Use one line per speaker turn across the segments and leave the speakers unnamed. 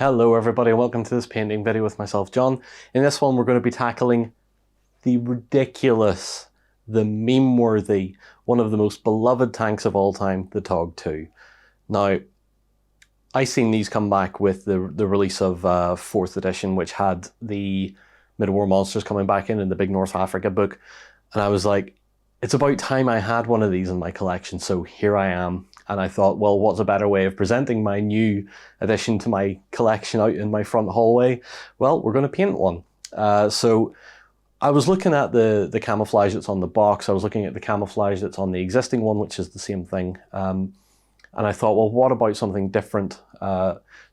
Hello everybody and welcome to this painting video with myself, John. In this one we're going to be tackling the ridiculous, the meme-worthy, one of the most beloved tanks of all time, the TOG2. Now, I seen these come back with the release of 4th edition, which had the Mid-War monsters coming back in the big North Africa book, and I was like, it's about time I had one of these in my collection, so here I am. And I thought, well, what's a better way of presenting my new addition to my collection out in my front hallway? Well, we're going to paint one. So I was looking at the camouflage that's on the box. I was looking at the camouflage that's on the existing one, which is the same thing. And I thought, well, what about something different?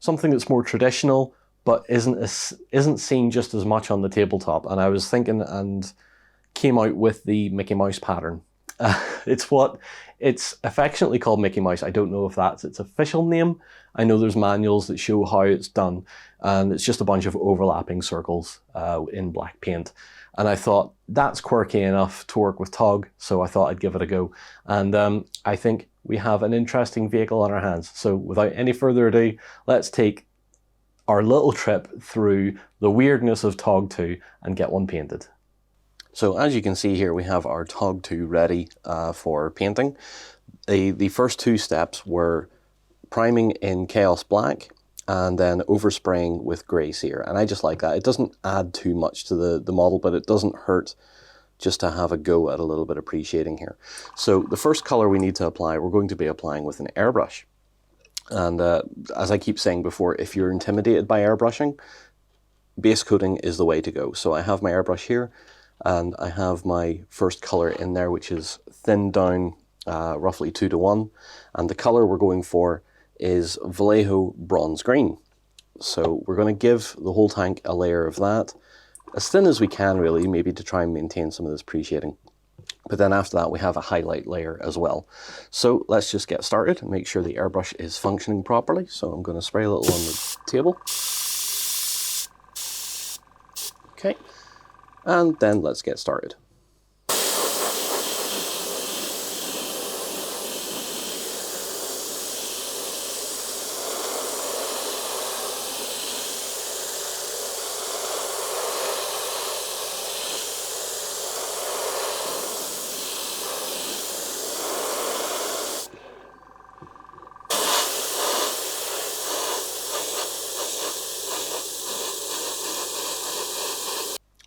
Something that's more traditional, but isn't seen just as much on the tabletop. And I was thinking and came out with the Mickey Mouse pattern. It's affectionately called Mickey Mouse. I don't know if that's its official name. I know there's manuals that show how it's done, and it's just a bunch of overlapping circles in black paint. And I thought that's quirky enough to work with TOG, so I thought I'd give it a go. And I think we have an interesting vehicle on our hands. So without any further ado, let's take our little trip through the weirdness of TOG2 and get one painted. So as you can see here, we have our TOG2 ready for painting. The first two steps were priming in Chaos Black and then overspraying with Grey Sear. And I just like that. It doesn't add too much to the model, but it doesn't hurt just to have a go at a little bit of pre-shading here. So the first color we need to apply, we're going to be applying with an airbrush. And as I keep saying before, if you're intimidated by airbrushing, base coating is the way to go. So I have my airbrush here, and I have my first color in there, which is thinned down roughly 2 to 1. And the color we're going for is Vallejo Bronze Green. So we're going to give the whole tank a layer of that, as thin as we can really, maybe to try and maintain some of this pre-shading. But then after that we have a highlight layer as well. So let's just get started and make sure the airbrush is functioning properly. So I'm going to spray a little on the table. Okay. And then let's get started.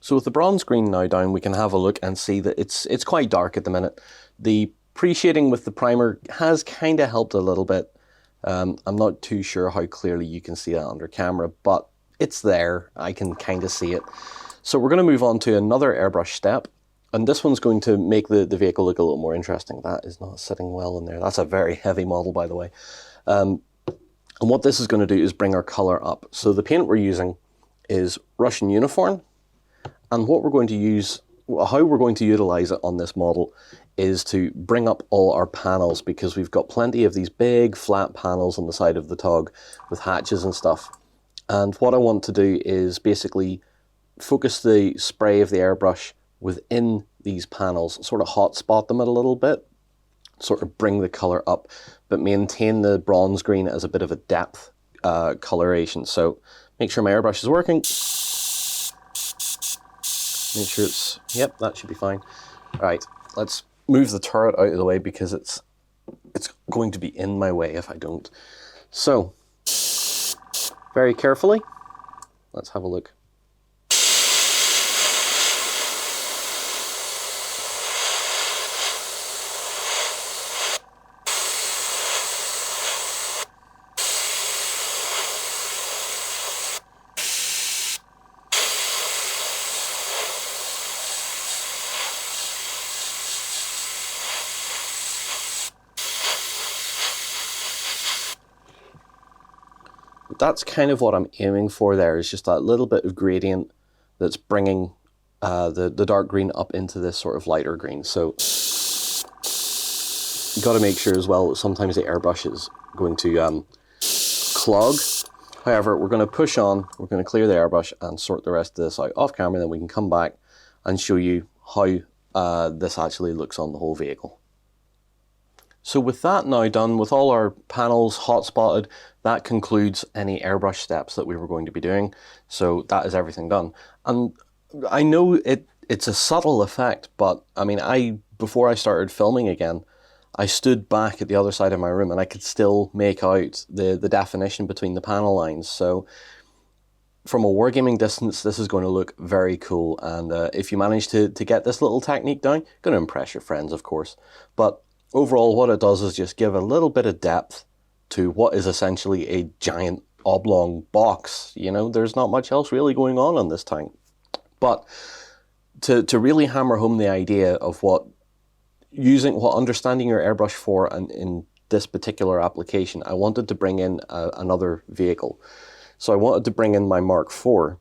So with the bronze green now down, we can have a look and see that it's quite dark at the minute. The pre-shading with the primer has kind of helped a little bit. I'm not too sure how clearly you can see that under camera, but it's there. I can kind of see it. So we're going to move on to another airbrush step, and this one's going to make the vehicle look a little more interesting. That is not sitting well in there. That's a very heavy model, by the way. And what this is going to do is bring our color up. So the paint we're using is Russian Uniform. And what we're going to use, how we're going to utilize it on this model is to bring up all our panels, because we've got plenty of these big flat panels on the side of the TOG with hatches and stuff. And what I want to do is basically focus the spray of the airbrush within these panels, sort of hot spot them a little bit, sort of bring the color up, but maintain the bronze green as a bit of a depth coloration. So make sure my airbrush is working. Make sure it's, yep, that should be fine. All right, let's move the turret out of the way because it's going to be in my way if I don't. So, very carefully, let's have a look. That's kind of what I'm aiming for there, is just that little bit of gradient that's bringing the dark green up into this sort of lighter green. So you got to make sure as well that sometimes the airbrush is going to clog. However, we're going to push on, we're going to clear the airbrush and sort the rest of this out off camera, then we can come back and show you how this actually looks on the whole vehicle. So with that now done, with all our panels hot spotted, that concludes any airbrush steps that we were going to be doing. So that is everything done. And I know it's a subtle effect, but I mean, before I started filming again, I stood back at the other side of my room and I could still make out the definition between the panel lines. So from a wargaming distance, this is going to look very cool. And if you manage to get this little technique down, going to impress your friends, of course. But overall, what it does is just give a little bit of depth to what is essentially a giant oblong box. You know, there's not much else really going on this tank. But to really hammer home the idea of what understanding your airbrush for, and in this particular application, I wanted to bring in another vehicle. So I wanted to bring in my Mark IV,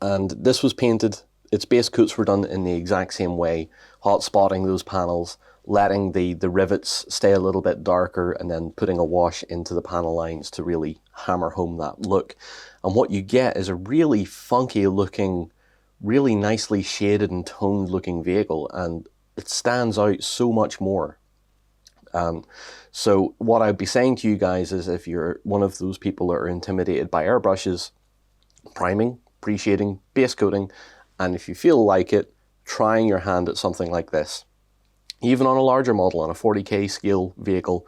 and this was painted, its base coats were done in the exact same way, hot spotting those panels, letting the rivets stay a little bit darker, and then putting a wash into the panel lines to really hammer home that look. And what you get is a really funky looking, really nicely shaded and toned looking vehicle, and it stands out so much more. So what I'd be saying to you guys is, if you're one of those people that are intimidated by airbrushes, priming, pre-shading, base coating, and if you feel like it, trying your hand at something like this. Even on a larger model, on a 40K scale vehicle,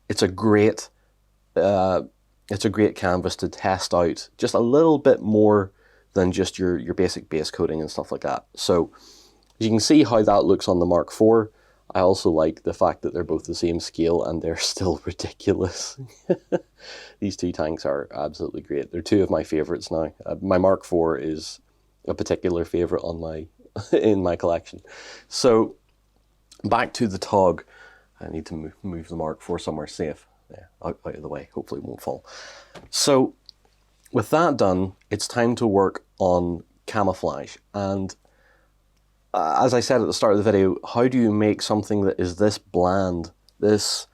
it's a great canvas to test out just a little bit more than just your basic base coating and stuff like that. So you can see how that looks on the Mark IV. I also like the fact that they're both the same scale and they're still ridiculous. These two tanks are absolutely great. They're two of my favorites now. My Mark IV is a particular favorite on in my collection. So back to the TOG. I need to move the Mark IV somewhere safe. Yeah, out of the way. Hopefully it won't fall. So with that done, it's time to work on camouflage. And as I said at the start of the video, how do you make something that is this bland, this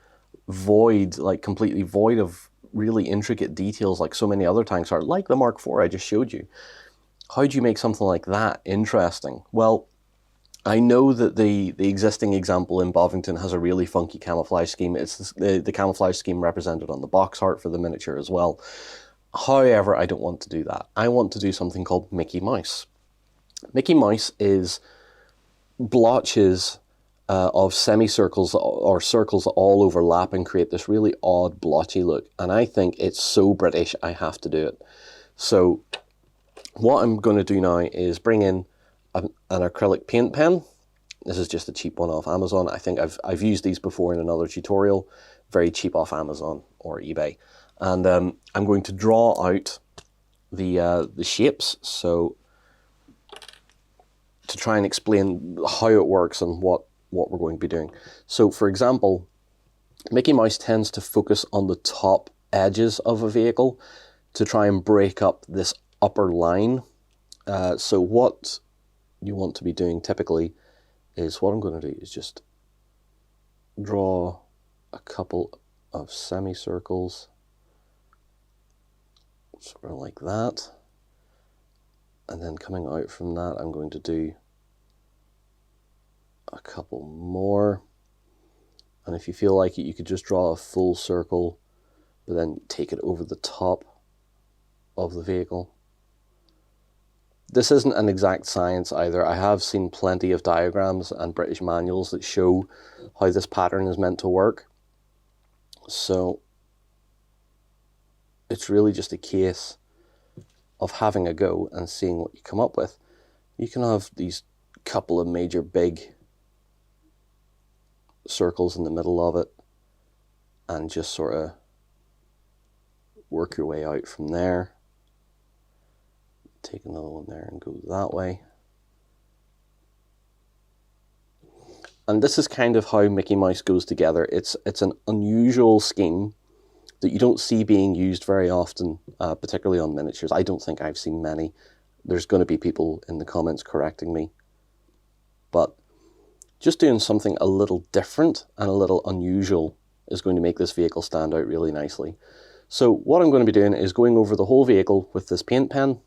void, like completely void of really intricate details like so many other tanks are, like the Mark IV I just showed you? How do you make something like that interesting? Well, I know that the existing example in Bovington has a really funky camouflage scheme. It's the camouflage scheme represented on the box art for the miniature as well. However, I don't want to do that. I want to do something called Mickey Mouse. Mickey Mouse is blotches of semicircles or circles that all overlap and create this really odd blotchy look, and I think it's so British I have to do it. So what I'm going to do now is bring in an acrylic paint pen. This is just a cheap one off Amazon. I think I've used these before in another tutorial. Very cheap off Amazon or eBay. And I'm going to draw out the shapes, so to try and explain how it works and what we're going to be doing. So for example, Mickey Mouse tends to focus on the top edges of a vehicle to try and break up this upper line. So what you want to be doing typically is, what I'm going to do is just draw a couple of semicircles, sort of like that. And then coming out from that, I'm going to do a couple more. And if you feel like it, you could just draw a full circle, but then take it over the top of the vehicle. This isn't an exact science either. I have seen plenty of diagrams and British manuals that show how this pattern is meant to work. So it's really just a case of having a go and seeing what you come up with. You can have these couple of major big circles in the middle of it and just sort of work your way out from there. Take another one there and go that way. And this is kind of how Mickey Mouse goes together. It's an unusual scheme that you don't see being used very often, particularly on miniatures. I don't think I've seen many. There's going to be people in the comments correcting me. But just doing something a little different and a little unusual is going to make this vehicle stand out really nicely. So what I'm going to be doing is going over the whole vehicle with this paint pen,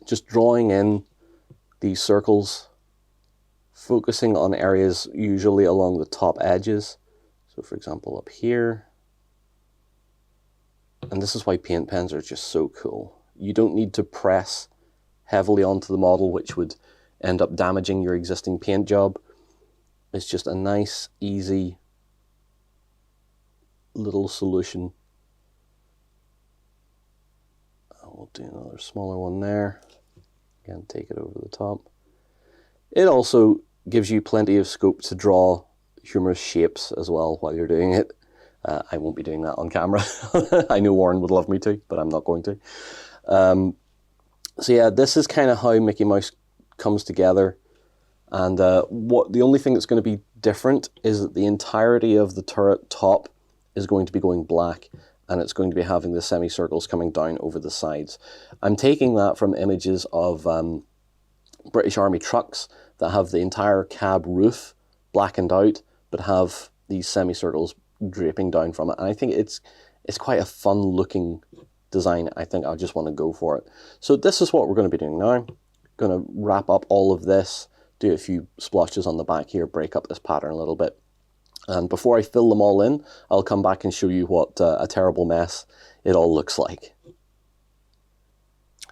just drawing in these circles, focusing on areas usually along the top edges. So for example, up here, and this is why paint pens are just so cool. You don't need to press heavily onto the model, which would end up damaging your existing paint job. It's just a nice, easy little solution. We'll do another smaller one there. Again, take it over the top. It also gives you plenty of scope to draw humorous shapes as well while you're doing it. I won't be doing that on camera. I know Warren would love me to, but I'm not going to. So yeah, this is kind of how Mickey Mouse comes together. And the only thing that's going to be different is that the entirety of the turret top is going to be going black, and it's going to be having the semicircles coming down over the sides. I'm taking that from images of British Army trucks that have the entire cab roof blackened out, but have these semicircles draping down from it. And I think it's quite a fun looking design. I think I just want to go for it. So this is what we're going to be doing now. Going to wrap up all of this, do a few splotches on the back here, break up this pattern a little bit. And before I fill them all in, I'll come back and show you what a terrible mess it all looks like.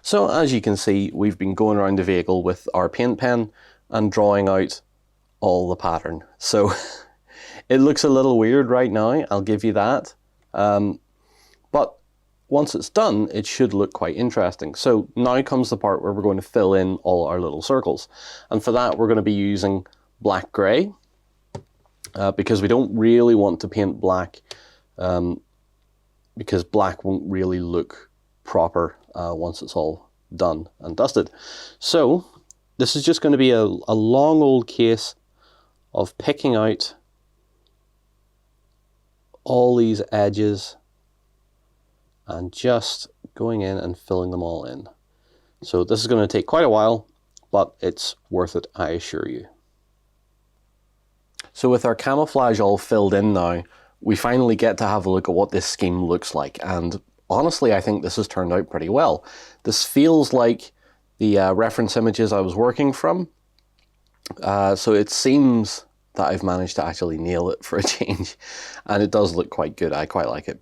So as you can see, we've been going around the vehicle with our paint pen and drawing out all the pattern. So it looks a little weird right now, I'll give you that. But once it's done, it should look quite interesting. So now comes the part where we're going to fill in all our little circles. And for that, we're going to be using black gray. Because we don't really want to paint black, because black won't really look proper once it's all done and dusted. So this is just going to be a long old case of picking out all these edges and just going in and filling them all in. So this is going to take quite a while, but it's worth it, I assure you. So with our camouflage all filled in now, we finally get to have a look at what this scheme looks like. And honestly, I think this has turned out pretty well. This feels like the reference images I was working from. So it seems that I've managed to actually nail it for a change. And it does look quite good. I quite like it.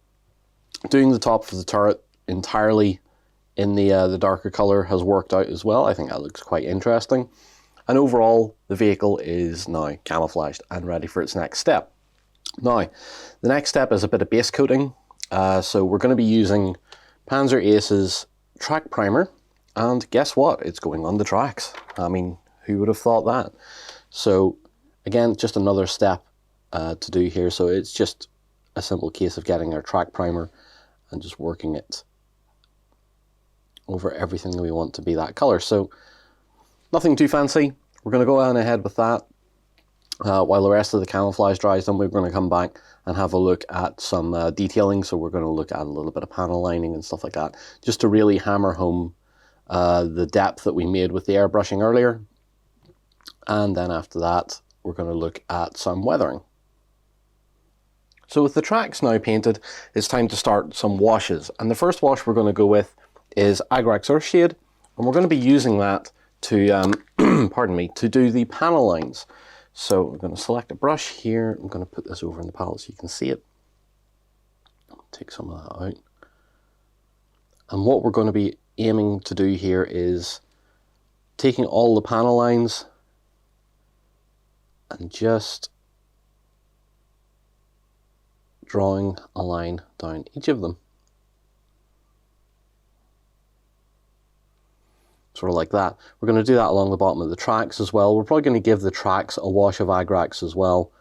Doing the top of the turret entirely in the darker color has worked out as well. I think that looks quite interesting. And overall, the vehicle is now camouflaged and ready for its next step. Now, the next step is a bit of base coating. So we're going to be using Panzer Ace's track primer. And guess what? It's going on the tracks. I mean, who would have thought that? So again, just another step to do here. So it's just a simple case of getting our track primer and just working it over everything that we want to be that color. So nothing too fancy. We're going to go on ahead with that. While the rest of the camouflage dries, then we're going to come back and have a look at some detailing. So we're going to look at a little bit of panel lining and stuff like that, just to really hammer home the depth that we made with the airbrushing earlier. And then after that, we're going to look at some weathering. So with the tracks now painted, it's time to start some washes. And the first wash we're going to go with is Agrax Earthshade, and we're going to be using that to, pardon me, to do the panel lines. So we're going to select a brush here. I'm going to put this over in the palette so you can see it. Take some of that out. And what we're going to be aiming to do here is taking all the panel lines and just drawing a line down each of them. Sort of like that. We're going to do that along the bottom of the tracks as well. We're probably going to give the tracks a wash of Agrax as well.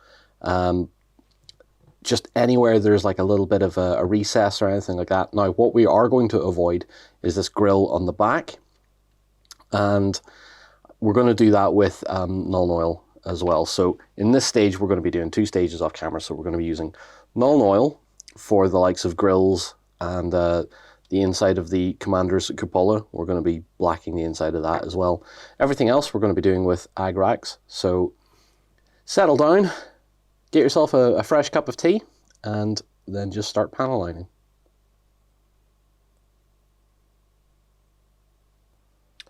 Just anywhere there's like a little bit of a recess or anything like that. Now, what we are going to avoid is this grill on the back. And we're going to do that with Nuln Oil as well. So in this stage, we're going to be doing 2 stages off camera. So we're going to be using Nuln Oil for the likes of grills and the inside of the Commander's cupola. We're going to be blacking the inside of that as well. Everything else we're going to be doing with Agrax. So settle down, get yourself a fresh cup of tea, and then just start panel lining.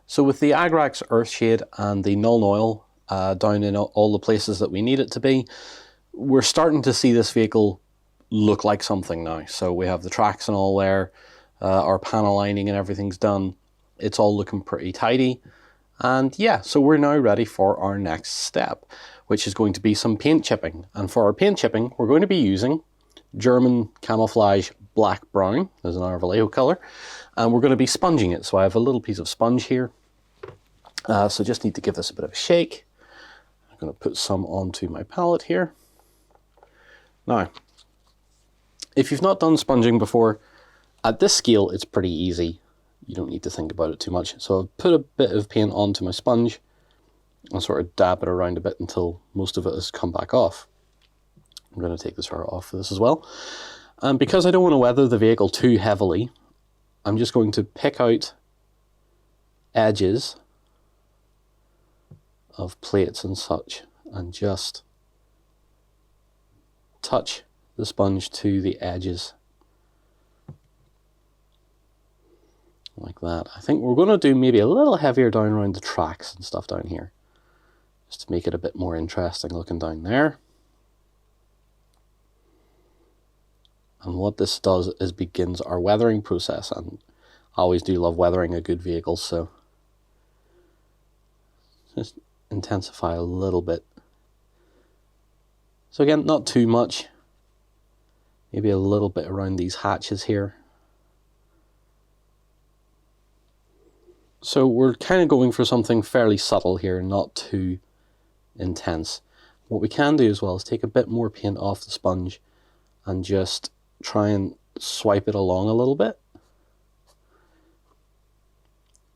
So with the Agrax Earthshade and the Nuln Oil down in all the places that we need it to be, we're starting to see this vehicle look like something now. So we have the tracks and all there, our panel lining and everything's done. It's all looking pretty tidy. And yeah, so we're now ready for our next step, which is going to be some paint chipping. And for our paint chipping, we're going to be using German camouflage black brown, as an Vallejo color, and we're going to be sponging it. So I have a little piece of sponge here. So just need to give this a bit of a shake. I'm going to put some onto my palette here. Now, if you've not done sponging before, at this scale it's pretty easy. You don't need to think about it too much. So I've put a bit of paint onto my sponge and sort of dab it around a bit until most of it has come back off. I'm going to take this part off for this as well. And because I don't want to weather the vehicle too heavily, I'm just going to pick out edges of plates and such and just touch the sponge to the edges like that. I think we're going to do maybe a little heavier down around the tracks and stuff down here, just to make it a bit more interesting looking down there. And what this does is begins our weathering process, and I always do love weathering a good vehicle, so just intensify a little bit. So again, not too much, maybe a little bit around these hatches here. So we're kind of going for something fairly subtle here, not too intense. What we can do as well is take a bit more paint off the sponge and just try and swipe it along a little bit,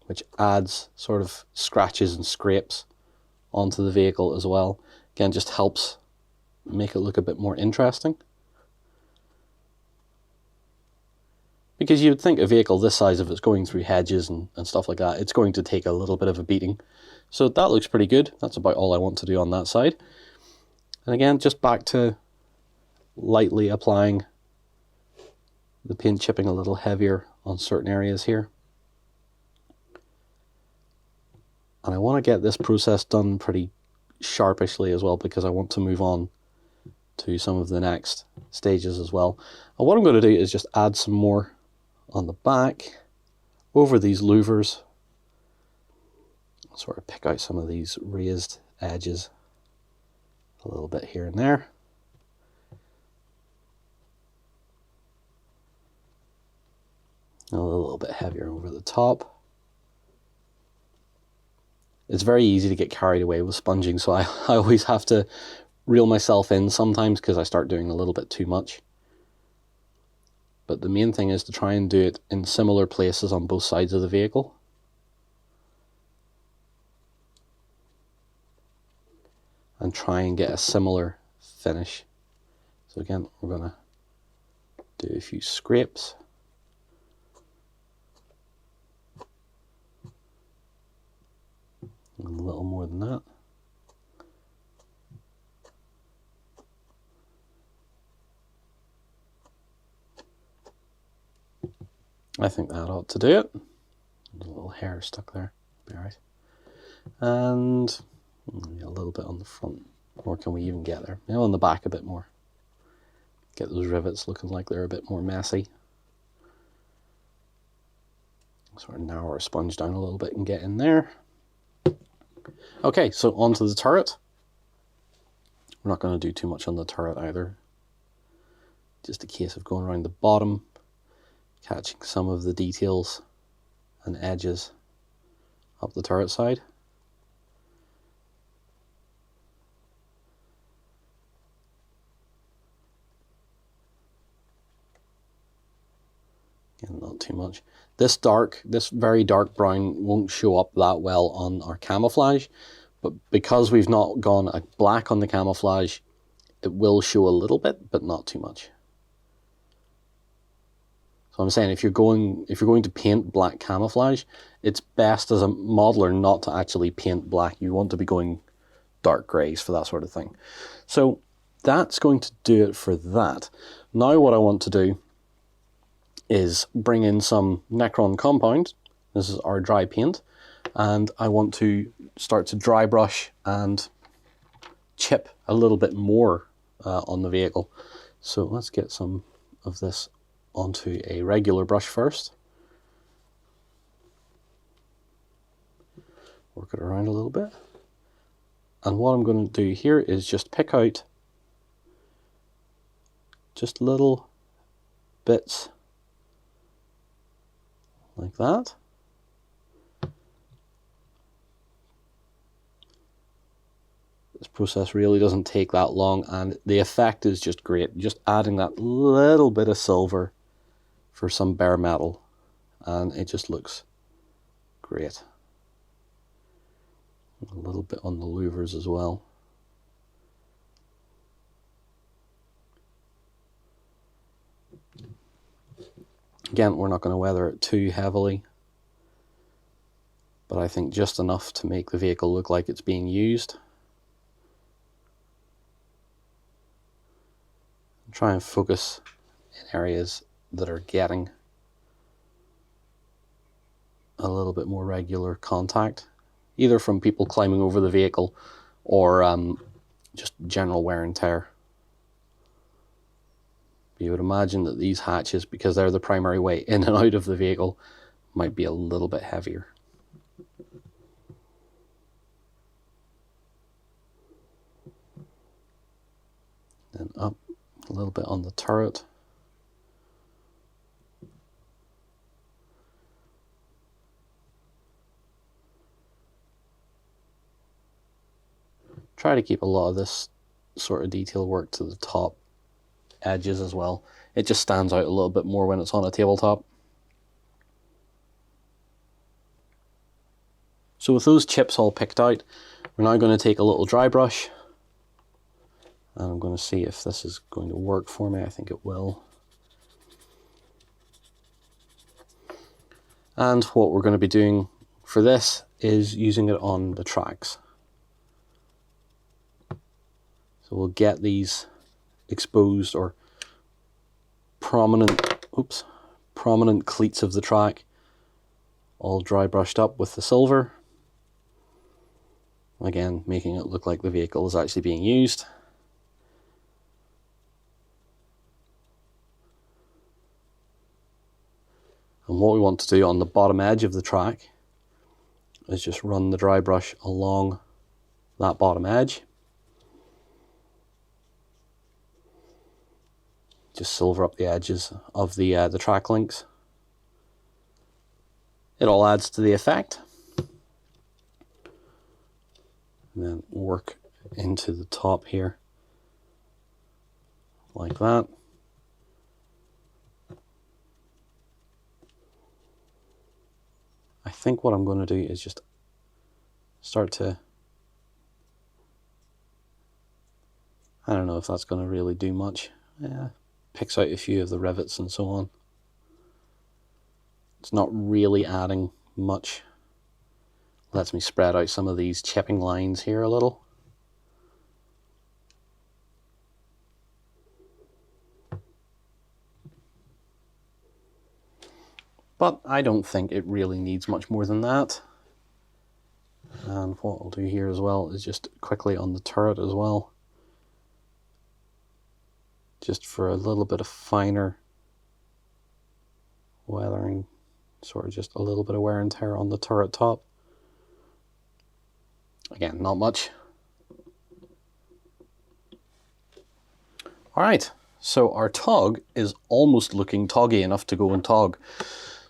which adds sort of scratches and scrapes onto the vehicle as well. Again, just helps make it look a bit more interesting. Because you would think a vehicle this size, if it's going through hedges and stuff like that, it's going to take a little bit of a beating. So that looks pretty good. That's about all I want to do on that side. And again, just back to lightly applying the paint chipping a little heavier on certain areas here. And I want to get this process done pretty sharpishly as well, because I want to move on to some of the next stages as well. And what I'm going to do is just add some more on the back over these louvers. Sort of pick out some of these raised edges a little bit here and there. And a little bit heavier over the top. It's very easy to get carried away with sponging, so I always have to reel myself in sometimes because I start doing a little bit too much. But the main thing is to try and do it in similar places on both sides of the vehicle. And try and get a similar finish. So again, we're going to do a few scrapes. A little more than that. I think that ought to do it. There's a little hair stuck there. Be alright. And a little bit on the front. Or can we even get there? Maybe on the back a bit more. Get those rivets looking like they're a bit more messy. Sort of narrow our sponge down a little bit and get in there. Okay, so onto the turret. We're not going to do too much on the turret either. Just a case of going around the bottom, catching some of the details and edges up the turret side. Again, not too much. This very dark brown won't show up that well on our camouflage, but because we've not gone black on the camouflage, it will show a little bit, but not too much. So I'm saying if you're going to paint black camouflage, it's best as a modeler not to actually paint black. You want to be going dark grays for that sort of thing. So that's going to do it for that. Now what I want to do is bring in some Necron compound. This is our dry paint, and I want to start to dry brush and chip a little bit more on the vehicle. So let's get some of this onto a regular brush first. Work it around a little bit. And what I'm going to do here is just pick out just little bits like that. This process really doesn't take that long, and the effect is just great. Just adding that little bit of silver for some bare metal, and it just looks great. A little bit on the louvers as well. Again, we're not going to weather it too heavily, but I think just enough to make the vehicle look like it's being used. Try and focus in areas that are getting a little bit more regular contact, either from people climbing over the vehicle or just general wear and tear. You would imagine that these hatches, because they're the primary way in and out of the vehicle, might be a little bit heavier. Then up a little bit on the turret. Try to keep a lot of this sort of detail work to the top edges as well. It just stands out a little bit more when it's on a tabletop. So with those chips all picked out, we're now going to take a little dry brush, and I'm going to see if this is going to work for me. I think it will. And what we're going to be doing for this is using it on the tracks. So we'll get these exposed or prominent cleats of the track all dry brushed up with the silver. Again, making it look like the vehicle is actually being used. And what we want to do on the bottom edge of the track is just run the dry brush along that bottom edge. Just silver up the edges of the track links. It all adds to the effect. And then work into the top here, like that. I think what I'm going to do is just start to, I don't know if that's going to really do much. Yeah, picks out a few of the rivets and so on. It's not really adding much. Lets me spread out some of these chipping lines here a little. But I don't think it really needs much more than that. And what I'll do here as well is just quickly on the turret as well, just for a little bit of finer weathering, sort of just a little bit of wear and tear on the turret top. Again, not much. Alright, so our TOG is almost looking toggy enough to go in TOG.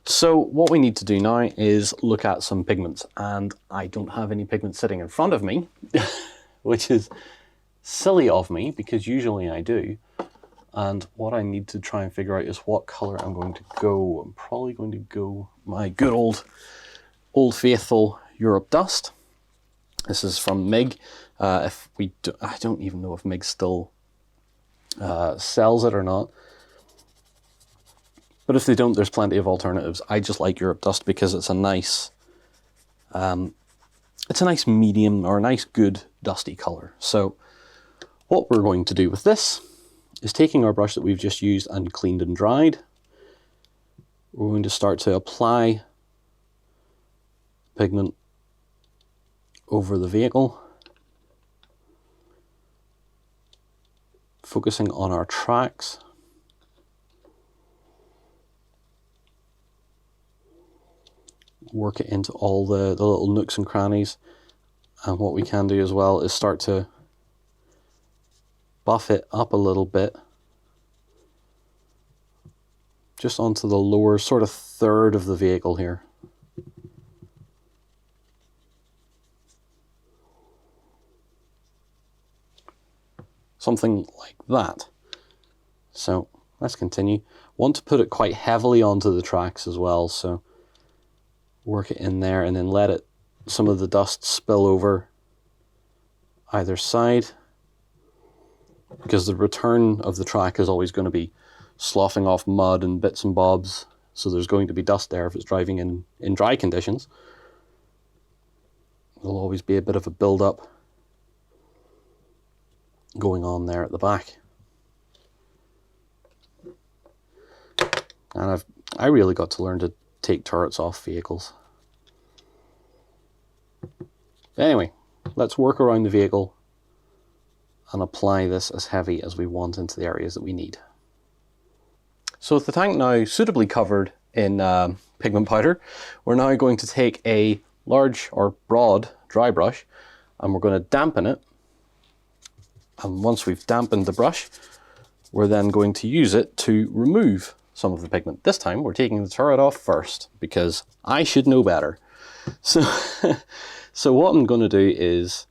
So what we need to do now is look at some pigments, and I don't have any pigments sitting in front of me, which is silly of me because usually I do. And what I need to try and figure out is what color I'm going to go. I'm probably going to go my good old faithful Europe Dust. This is from MIG. I don't even know if MIG still sells it or not. But if they don't, there's plenty of alternatives. I just like Europe Dust because it's a nice medium or a nice good dusty color. So what we're going to do with this is taking our brush that we've just used and cleaned and dried. We're going to start to apply pigment over the vehicle,
focusing on our tracks. Work it into all the little nooks and crannies. And what we can do as well is start to buff it up a little bit, just onto the lower sort of third of the vehicle here. Something like that. So let's continue. Want to put it quite heavily onto the tracks as well, so work it in there and then let it, some of the dust spill over either side, because the return of the track is always going to be sloughing off mud and bits and bobs, so there's going to be dust there if it's driving in dry conditions. There'll always be a bit of a build-up going on there at the back. And I really got to learn to take turrets off vehicles. Anyway, let's work around the vehicle and apply this as heavy as we want into the areas that we need. So with the tank now suitably covered in pigment powder, we're now going to take a large or broad dry brush and we're going to dampen it. And once we've dampened the brush, we're then going to use it to remove some of the pigment. This time we're taking the turret off first because I should know better. So, so what I'm going to do is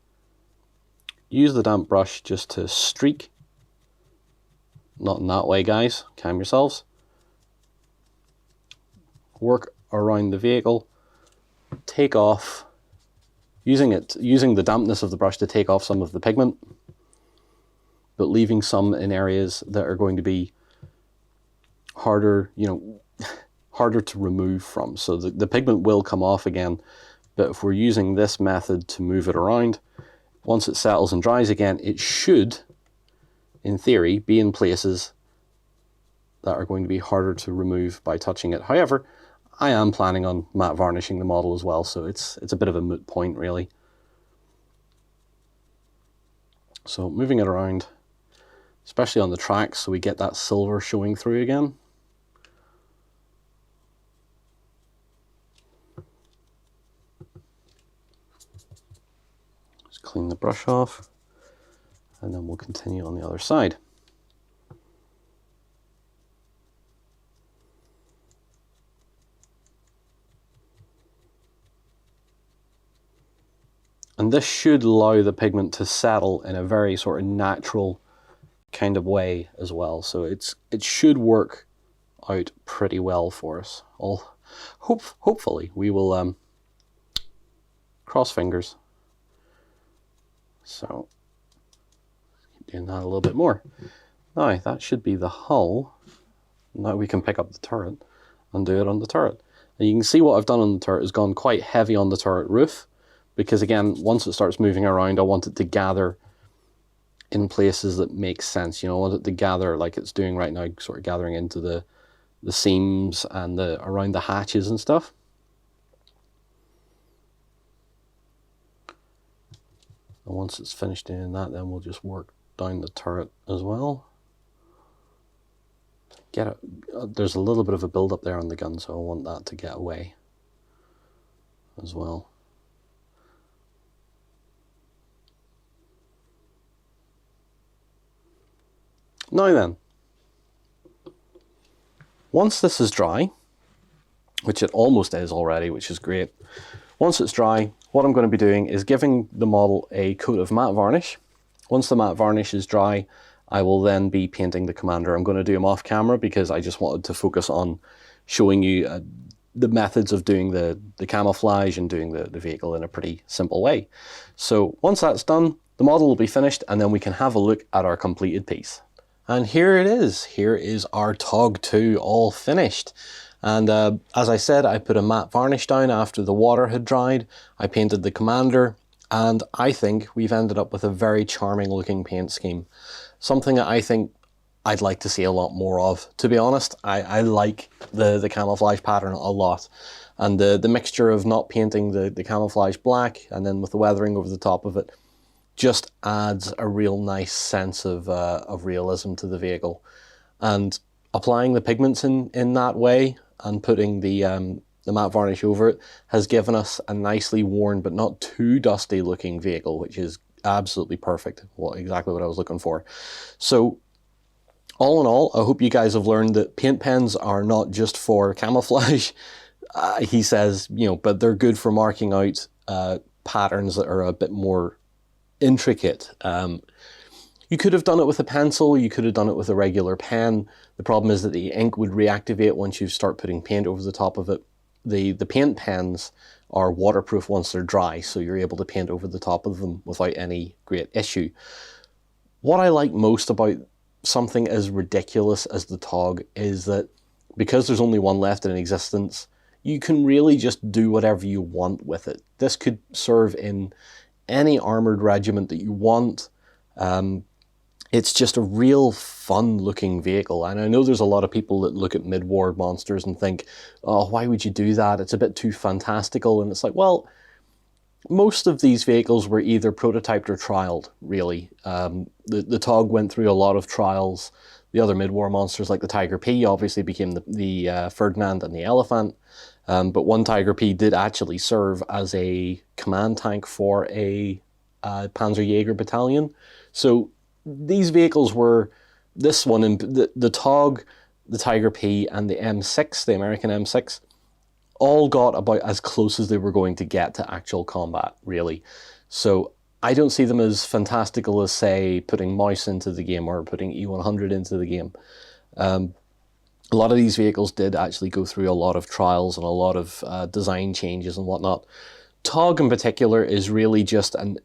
use the damp brush just to streak. Not in that way, guys. Calm yourselves. Work around the vehicle. Take off, using the dampness of the brush to take off some of the pigment, but leaving some in areas that are going to be harder, harder to remove from. So the pigment will come off again, but if we're using this method to move it around, once it settles and dries again, it should, in theory, be in places that are going to be harder to remove by touching it. However, I am planning on matte varnishing the model as well, so it's a bit of a moot point, really. So moving it around, especially on the tracks, so we get that silver showing through again. Just clean the brush off, and then we'll continue on the other side. And this should allow the pigment to settle in a very sort of natural kind of way as well. So it should work out pretty well for us. Hopefully we will cross fingers. So keep doing that a little bit more. Now that should be the hull. Now we can pick up the turret and do it on the turret. And you can see what I've done on the turret has gone quite heavy on the turret roof, because again, once it starts moving around, I want it to gather in places that make sense. I want it to gather like it's doing right now, sort of gathering into the seams and around the hatches and stuff. And once it's finished doing that, then we'll just work down the turret as well. There's a little bit of a build up there on the gun, so I want that to get away as well. Now then, once this is dry, which it almost is already, which is great. Once it's dry, what I'm going to be doing is giving the model a coat of matte varnish. Once the matte varnish is dry, I will then be painting the commander. I'm going to do them off camera because I just wanted to focus on showing you the methods of doing the camouflage and doing the vehicle in a pretty simple way. So once that's done, the model will be finished, and then we can have a look at our completed piece. And here it is. Here is our TOG2 all finished. And as I said, I put a matte varnish down after the water had dried. I painted the commander, and I think we've ended up with a very charming looking paint scheme. Something that I think I'd like to see a lot more of. To be honest, I like the camouflage pattern a lot. And the mixture of not painting the camouflage black and then with the weathering over the top of it just adds a real nice sense of realism to the vehicle. And applying the pigments in that way and putting the matte varnish over it has given us a nicely worn but not too dusty looking vehicle, which is absolutely perfect. Well, exactly what I was looking for. So all in all, I hope you guys have learned that paint pens are not just for camouflage. He says, you know, but they're good for marking out patterns that are a bit more intricate. You could have done it with a pencil, you could have done it with a regular pen. The problem is that the ink would reactivate once you start putting paint over the top of it. The paint pens are waterproof once they're dry, so you're able to paint over the top of them without any great issue. What I like most about something as ridiculous as the TOG is that because there's only one left in existence, you can really just do whatever you want with it. This could serve in any armored regiment that you want. It's just a real fun looking vehicle. And I know there's a lot of people that look at mid-war monsters and think, oh, why would you do that? It's a bit too fantastical. And it's like, well, most of these vehicles were either prototyped or trialed, really. The TOG went through a lot of trials. The other mid-war monsters like the Tiger P obviously became the Ferdinand and the Elephant. But one Tiger P did actually serve as a command tank for a Panzerjäger battalion. So these vehicles were, this one, the TOG, the Tiger P, and the M6, the American M6, all got about as close as they were going to get to actual combat, really. So I don't see them as fantastical as, say, putting Mouse into the game or putting E100 into the game. A lot of these vehicles did actually go through a lot of trials and a lot of design changes and whatnot. TOG in particular is really just an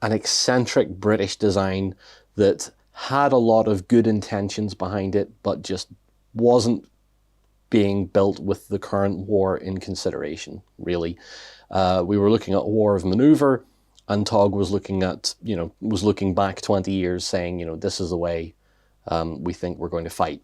eccentric British design that had a lot of good intentions behind it, but just wasn't being built with the current war in consideration, really. We were looking at a war of maneuver, and TOG was looking at, you know, was looking back 20 years saying, you know, this is the way we think we're going to fight.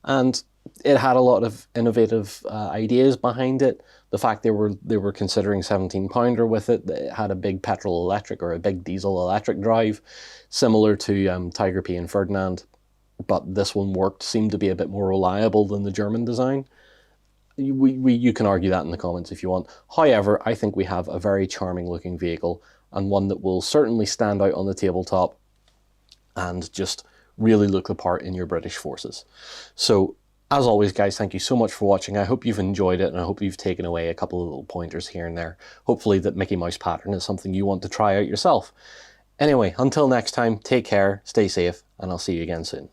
And it had a lot of innovative ideas behind it. The fact they were considering 17-pounder with it, it had a big petrol electric or a big diesel electric drive, similar to Tiger P and Ferdinand, but this one seemed to be a bit more reliable than the German design. You can argue that in the comments if you want. However, I think we have a very charming looking vehicle and one that will certainly stand out on the tabletop and just really look the part in your British forces. So, as always, guys, thank you so much for watching. I hope you've enjoyed it, and I hope you've taken away a couple of little pointers here and there. Hopefully that Mickey Mouse pattern is something you want to try out yourself. Anyway, until next time, take care, stay safe, and I'll see you again soon.